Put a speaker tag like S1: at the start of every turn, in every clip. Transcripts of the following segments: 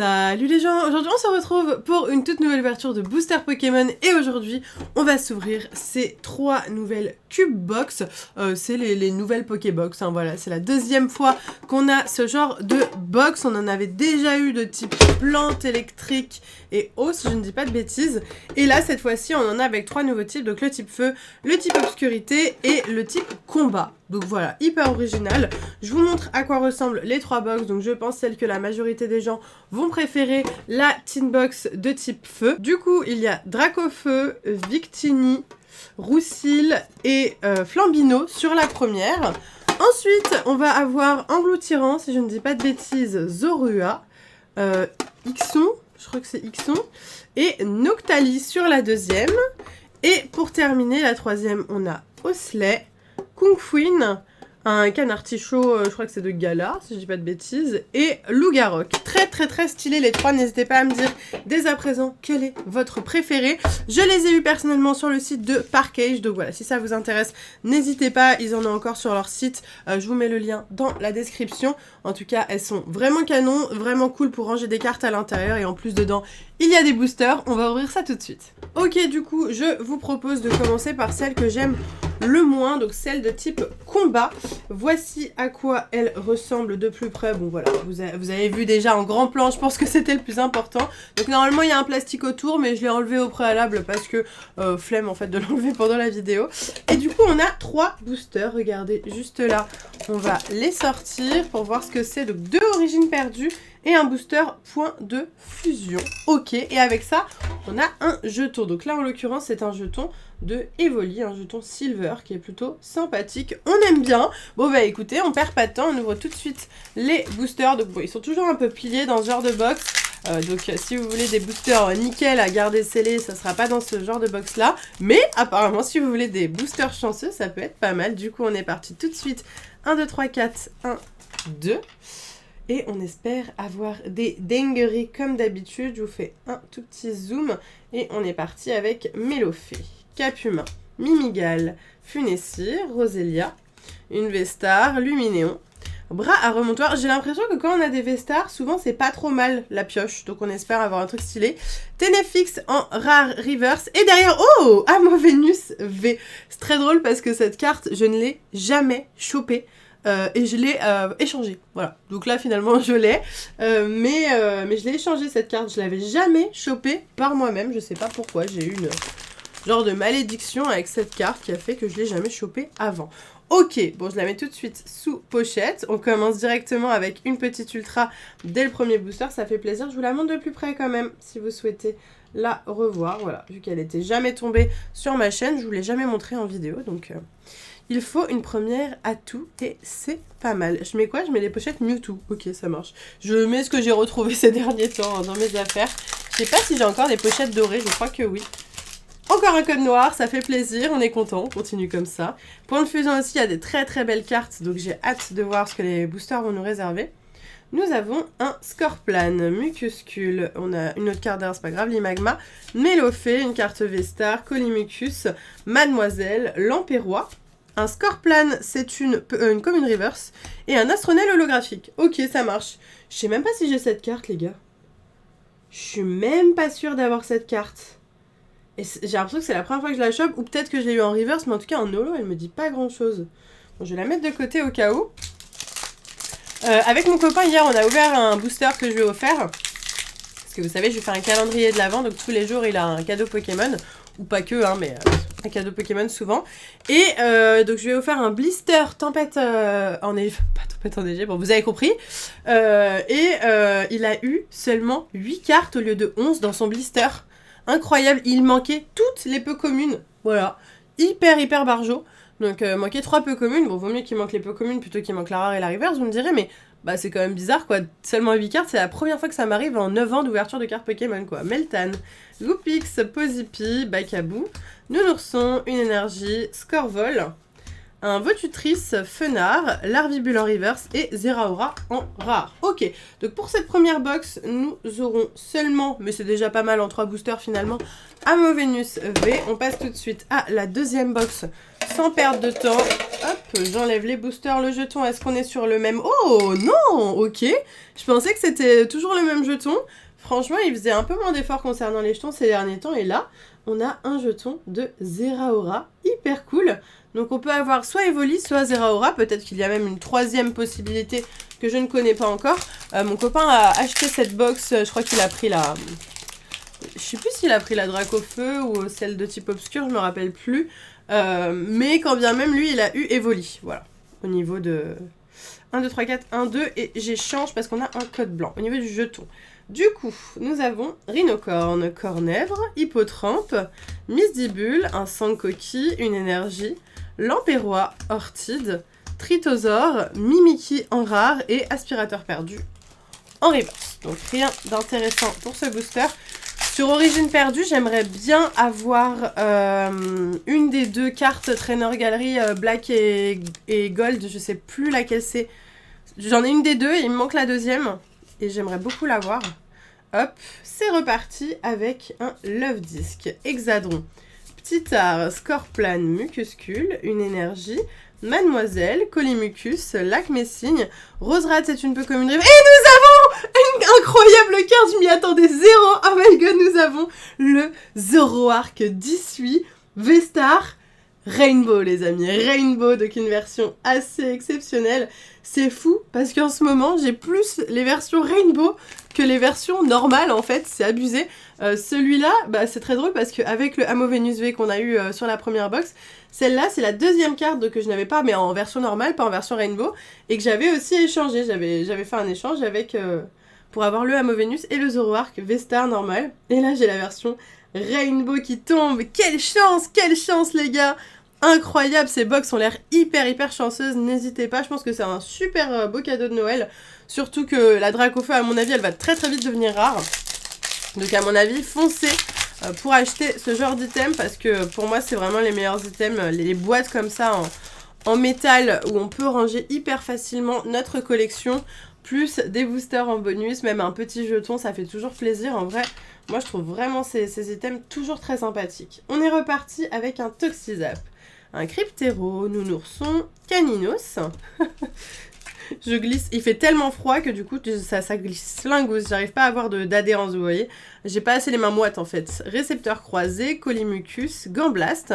S1: Salut les gens, aujourd'hui on se retrouve pour une toute nouvelle ouverture de Booster Pokémon et aujourd'hui on va s'ouvrir ces 3 nouvelles Cube Box, c'est les nouvelles Pokébox, hein, voilà, c'est la deuxième fois qu'on a ce genre de box, on en avait déjà eu de type plante, électrique et eau si je ne dis pas de bêtises, et là cette fois-ci on en a avec 3 nouveaux types, donc le type feu, le type obscurité et le type combat. Donc voilà, hyper original. Je vous montre à quoi ressemblent les 3 box. Donc je pense celle que la majorité des gens vont préférer, la Teen Box de type feu. Du coup, il y a Dracofeu, Victini, Roussil et Flambino sur la première. Ensuite, on va avoir Engloutirant, si je ne dis pas de bêtises, Zorua, Ixon, je crois que c'est Ixon, et Noctali sur la deuxième. Et pour terminer, la troisième, on a Osley, Kungfuin, un canard tichot, je crois que c'est de Gala, si je dis pas de bêtises, et Lougarok. Très stylé les 3, n'hésitez pas à me dire dès à présent quel est votre préféré. Je les ai vus personnellement sur le site de Parkage, donc voilà, si ça vous intéresse, n'hésitez pas, ils en ont encore sur leur site, je vous mets le lien dans la description. En tout cas, elles sont vraiment canon, vraiment cool pour ranger des cartes à l'intérieur, et en plus dedans, il y a des boosters, on va ouvrir ça tout de suite. Ok, du coup, je vous propose de commencer par celle que j'aime le moins, donc celle de type combat. Voici à quoi elle ressemble de plus près. Bon voilà, vous avez vu déjà en grand plan, je pense que c'était le plus important. Donc normalement il y a un plastique autour, mais je l'ai enlevé au préalable parce que flemme en fait de l'enlever pendant la vidéo. Et du coup on a 3 boosters, regardez juste là. On va les sortir pour voir ce que c'est. Donc 2 origines perdues et un booster point de fusion. Ok, et avec ça on a un jeton. Donc là en l'occurrence c'est un jeton de Evoli, un jeton silver qui est plutôt sympathique, on aime bien. Bon bah écoutez, on perd pas de temps, on ouvre tout de suite les boosters. Donc bon, ils sont toujours un peu pliés dans ce genre de box, donc si vous voulez des boosters nickel à garder scellés, ça sera pas dans ce genre de box là, mais apparemment si vous voulez des boosters chanceux, ça peut être pas mal. Du coup on est parti tout de suite, 1, 2, 3, 4, 1, 2... Et on espère avoir des dingueries comme d'habitude. Je vous fais un tout petit zoom. Et on est parti avec Mélofée, Capumin, Mimigal, Funessir, Roselia, une Vestar, Luminéon, Bras à remontoir. J'ai l'impression que quand on a des Vestars, souvent c'est pas trop mal la pioche. Donc on espère avoir un truc stylé. Ténéfix en rare reverse. Et derrière, oh, Amovenus V. C'est très drôle parce que cette carte, je ne l'ai jamais chopée. Et je l'ai échangée, voilà. Donc là finalement je l'ai, mais je l'ai échangée cette carte, je l'avais jamais chopée par moi-même, je sais pas pourquoi, j'ai eu une genre de malédiction avec cette carte qui a fait que je l'ai jamais chopée avant. Ok, bon je la mets tout de suite sous pochette, on commence directement avec une petite ultra dès le premier booster, ça fait plaisir, je vous la montre de plus près quand même, si vous souhaitez la revoir, voilà, vu qu'elle était jamais tombée sur ma chaîne, je vous l'ai jamais montrée en vidéo, donc... il faut une première atout et c'est pas mal. Je mets quoi? Je mets les pochettes Mewtwo. Ok, ça marche. Je mets ce que j'ai retrouvé ces derniers temps dans mes affaires. Je sais pas si j'ai encore des pochettes dorées, je crois que oui. Encore un code noir, ça fait plaisir, on est content, on continue comme ça. Point de fusion aussi, il y a des très belles cartes, donc j'ai hâte de voir ce que les boosters vont nous réserver. Nous avons un Scorplan, Mucuscule, on a une autre carte d'air, c'est pas grave, Limagma, Mélofée, une carte Vestar, Colimucus, Mademoiselle, Lampérois. Un Scorplan, c'est une commune reverse. Et un Astronel holographique. Ok, ça marche. Je sais même pas si j'ai cette carte, les gars. Je suis même pas sûre d'avoir cette carte. Et j'ai l'impression que c'est la première fois que je la chope. Ou peut-être que je l'ai eu en reverse, mais en tout cas en holo, elle me dit pas grand-chose. Bon, je vais la mettre de côté au cas où. Avec mon copain, hier, on a ouvert un booster que je lui ai offert. Parce que vous savez, je vais faire un calendrier de l'Avent. Donc tous les jours, il a un cadeau Pokémon. Ou pas que, hein, mais... un cadeau Pokémon souvent. Et donc je lui ai offert un blister tempête pas tempête enneigée, bon vous avez compris. Il a eu seulement 8 cartes au lieu de 11 dans son blister. Incroyable, il manquait toutes les peu communes. Voilà, hyper barjo. Donc manquait 3 peu communes. Bon, vaut mieux qu'il manque les peu communes plutôt qu'il manque la rare et la reverse, vous me direz, mais bah c'est quand même bizarre quoi. Seulement 8 cartes, c'est la première fois que ça m'arrive en 9 ans d'ouverture de cartes Pokémon quoi. Meltan, Loupix, Pozipi, Bakabou, Nounourson, une énergie, Scorvol, un Votutrice Fenard, Larvibule en reverse et Zeraora en rare. Ok, donc pour cette première box, nous aurons seulement, mais c'est déjà pas mal en 3 boosters finalement, Amovenus V. On passe tout de suite à la deuxième box sans perdre de temps. Hop, j'enlève les boosters, le jeton. Est-ce qu'on est sur le même? Oh non, ok. Je pensais que c'était toujours le même jeton. Franchement, il faisait un peu moins d'efforts concernant les jetons ces derniers temps. Et là, on a un jeton de Zeraora. Hyper cool. Donc on peut avoir soit Evoli, soit Zeraora. Peut-être qu'il y a même une troisième possibilité que je ne connais pas encore. Mon copain a acheté cette box. Je crois qu'il a pris la... Je sais plus s'il a pris la Dracofeu ou celle de type obscur. Je me rappelle plus. Mais quand bien même, lui, il a eu Evoli. Voilà. Au niveau de... 1, 2, 3, 4, 1, 2. Et j'échange parce qu'on a un code blanc. Au niveau du jeton. Du coup, nous avons Rhinocorne, Cornèvre, Hippotrampe, Misdibule, un Sankoki, une énergie, Lampérois, Ortide, Tritosaure, Mimiki en rare et Aspirateur perdu en reverse. Donc rien d'intéressant pour ce booster. Sur Origine perdue, j'aimerais bien avoir une des deux cartes Trainer Gallery Black et Gold. Je sais plus laquelle c'est. J'en ai une des deux et il me manque la deuxième. Et j'aimerais beaucoup l'avoir. Hop, c'est reparti avec un Love Disc, Hexadron, Ptitard, Scorplane, Mucuscule, une énergie, Mademoiselle, Colimucus, Lac Messigne, Roserat, c'est une peu comme une rive. Et nous avons une incroyable carte, je m'y attendais zéro. Oh my god, nous avons le Zoroark 18 V-Star Rainbow, les amis. Rainbow, donc une version assez exceptionnelle. C'est fou, parce qu'en ce moment, j'ai plus les versions Rainbow que les versions normales, en fait. C'est abusé. Celui-là, bah, c'est très drôle, parce qu'avec le Amovenus V qu'on a eu sur la première box, celle-là, c'est la deuxième carte que je n'avais pas, mais en version normale, pas en version Rainbow, et que j'avais aussi échangé. J'avais fait un échange avec... pour avoir le Amovenus et le Zoroark V-Star normal. Et là, j'ai la version Rainbow qui tombe. Quelle chance, les gars! Incroyable, ces box ont l'air hyper chanceuses, n'hésitez pas, je pense que c'est un super beau cadeau de Noël, surtout que la Dracofeu, à mon avis, elle va très vite devenir rare, donc à mon avis, foncez pour acheter ce genre d'item, parce que pour moi, c'est vraiment les meilleurs items, les boîtes comme ça en métal, où on peut ranger hyper facilement notre collection, plus des boosters en bonus, même un petit jeton, ça fait toujours plaisir, en vrai. Moi, je trouve vraiment ces items toujours très sympathiques. On est reparti avec un Toxizap. Un Cryptéro, Nounourson, Caninos. Je glisse, il fait tellement froid que du coup ça glisse lingousse, j'arrive pas à avoir d'adhérence, vous voyez. J'ai pas assez les mains moites en fait. Récepteur croisé, Colimucus, Gamblast.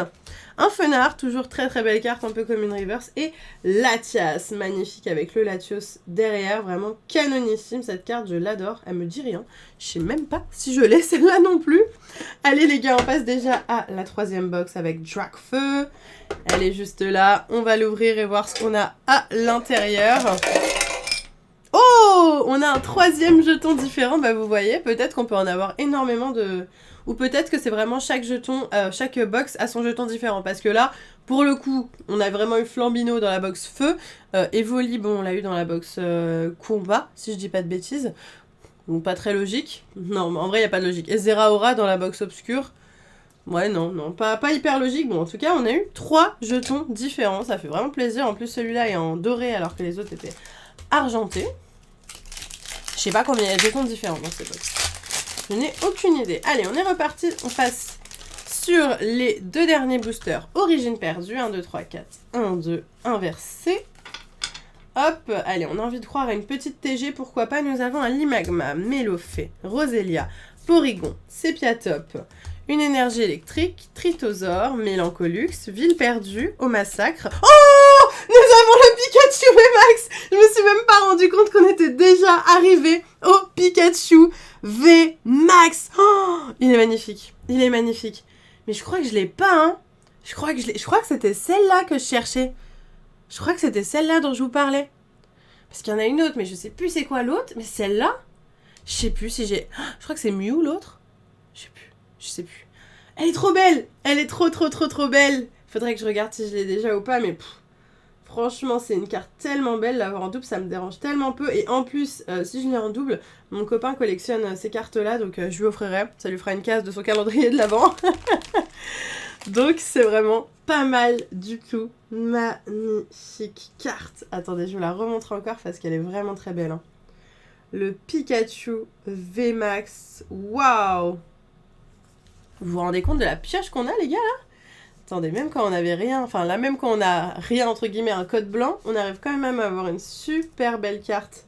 S1: Un Fenard, toujours très belle carte, un peu comme une reverse. Et Latias, magnifique avec le Latios derrière, vraiment canonissime cette carte, je l'adore. Elle me dit rien, je sais même pas si je l'ai celle-là non plus. Allez les gars, on passe déjà à la troisième box avec Dracofeu. Elle est juste là, on va l'ouvrir et voir ce qu'on a à l'intérieur. Oh, on a un troisième jeton différent, bah vous voyez, peut-être qu'on peut en avoir énormément de... Ou peut-être que c'est vraiment chaque jeton, chaque box a son jeton différent. Parce que là, pour le coup, on a vraiment eu Flambino dans la box feu. Evoli, bon, on l'a eu dans la box combat, si je dis pas de bêtises. Donc pas très logique. Non, mais en vrai, il n'y a pas de logique. Et Zeraora dans la box obscure. Ouais, non, pas hyper logique. Bon, en tout cas, on a eu 3 jetons différents. Ça fait vraiment plaisir. En plus, celui-là est en doré alors que les autres étaient argentés. Je sais pas combien il y a de jetons différents dans ces box. Je n'ai aucune idée. Allez, on est reparti. On passe sur les 2 derniers boosters. Origine perdue. 1, 2, 3, 4. 1, 2, inversé. Hop, allez, on a envie de croire à une petite TG, pourquoi pas. Nous avons un Limagma, Mélofée, Roselia, Porygon, Sepiatop, une énergie électrique, Tritosaure, Mélancolux, Ville perdue, au massacre. Oh, nous avons le Pikachu VMAX. Je me suis même pas rendu compte qu'on était déjà arrivé au Pikachu VMAX. Oh, il est magnifique, il est magnifique. Mais je crois que je l'ai pas, hein. Je crois que c'était celle-là que je cherchais. Je crois que c'était celle-là dont je vous parlais. Parce qu'il y en a une autre, mais je sais plus c'est quoi l'autre. Mais celle-là, je sais plus si j'ai... Je crois que c'est Mew l'autre. Je sais plus. Elle est trop belle. Elle est trop belle. Faudrait que je regarde si je l'ai déjà ou pas, mais... franchement, c'est une carte tellement belle. L'avoir en double, ça me dérange tellement peu. Et en plus, si je l'ai en double, mon copain collectionne ces cartes-là. Donc je lui offrirai. Ça lui fera une case de son calendrier de l'Avent. Donc c'est vraiment pas mal du tout. Magnifique carte. Attendez, je vous la remontre encore parce qu'elle est vraiment très belle. Hein. Le Pikachu VMAX. Waouh! Vous vous rendez compte de la pioche qu'on a, les gars, là? Attendez, même quand on n'avait rien, enfin là, même quand on a rien, entre guillemets, un code blanc, on arrive quand même à avoir une super belle carte.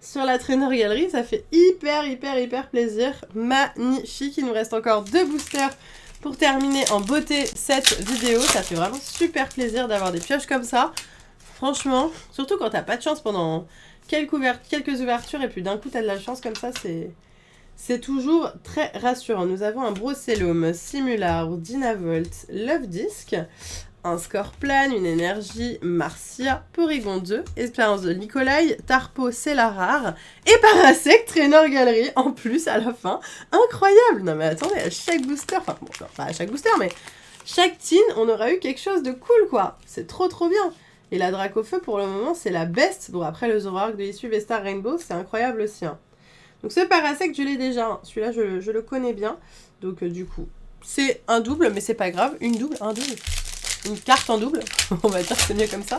S1: Sur la Trainer Gallery, ça fait hyper plaisir. Magnifique, il nous reste encore 2 boosters pour terminer en beauté cette vidéo. Ça fait vraiment super plaisir d'avoir des pioches comme ça. Franchement, surtout quand t'as pas de chance pendant quelques ouvertures et puis d'un coup t'as de la chance comme ça, c'est toujours très rassurant. Nous avons un Brossellum, Simular, Dynavolt, Love Disc, un Scorplan, une énergie, Marcia, Porygon 2, Espérance de Nikolai, Tarpo, c'est la rare, et Parasect, Trainer Gallery, en plus à la fin. Incroyable! Non mais attendez, à chaque booster, enfin bon, non, pas à chaque booster, mais chaque tin, on aura eu quelque chose de cool quoi. C'est trop bien. Et la Dracofeu pour le moment, c'est la best. Bon après le Zoroark de l'issue Vestar Rainbow, c'est incroyable aussi. Hein. Donc ce Parasect, je l'ai déjà. Hein. Celui-là, je le connais bien. Donc du coup, c'est un double, mais c'est pas grave. Une double, un double. Une carte en double. On va dire que c'est mieux comme ça.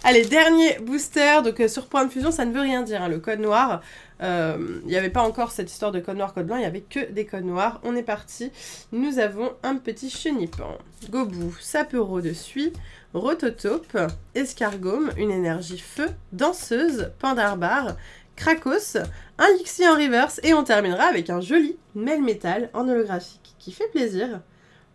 S1: Allez, dernier booster. Donc sur point de fusion, ça ne veut rien dire. Hein. Le code noir, il n'y avait pas encore cette histoire de code noir, code blanc. Il n'y avait que des codes noirs. On est parti. Nous avons un petit Chenipan. Gobu, Sapero de Suie. Rototope, Escargome, une énergie feu, Danseuse, Pandarbar, Krakos, un Lixie en reverse et on terminera avec un joli Melmetal en holographique qui fait plaisir.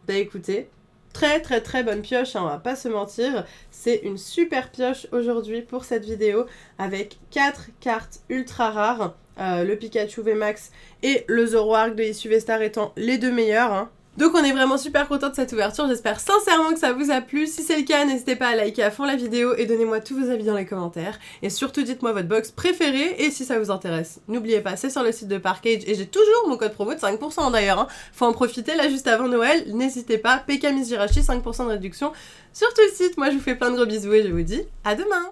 S1: Bah écoutez, très bonne pioche, hein, on va pas se mentir. C'est une super pioche aujourd'hui pour cette vidéo avec 4 cartes ultra rares. Le Pikachu VMAX et le Zoroark de l'issue Vestar étant les 2 meilleurs. Hein. Donc on est vraiment super content de cette ouverture, j'espère sincèrement que ça vous a plu. Si c'est le cas, n'hésitez pas à liker à fond la vidéo et donnez-moi tous vos avis dans les commentaires. Et surtout dites-moi votre box préférée et si ça vous intéresse. N'oubliez pas, c'est sur le site de Parkage et j'ai toujours mon code promo de 5% d'ailleurs. Hein. Faut en profiter là juste avant Noël, n'hésitez pas, PK Miss Jirachi, 5% de réduction sur tout le site. Moi je vous fais plein de gros bisous et je vous dis à demain.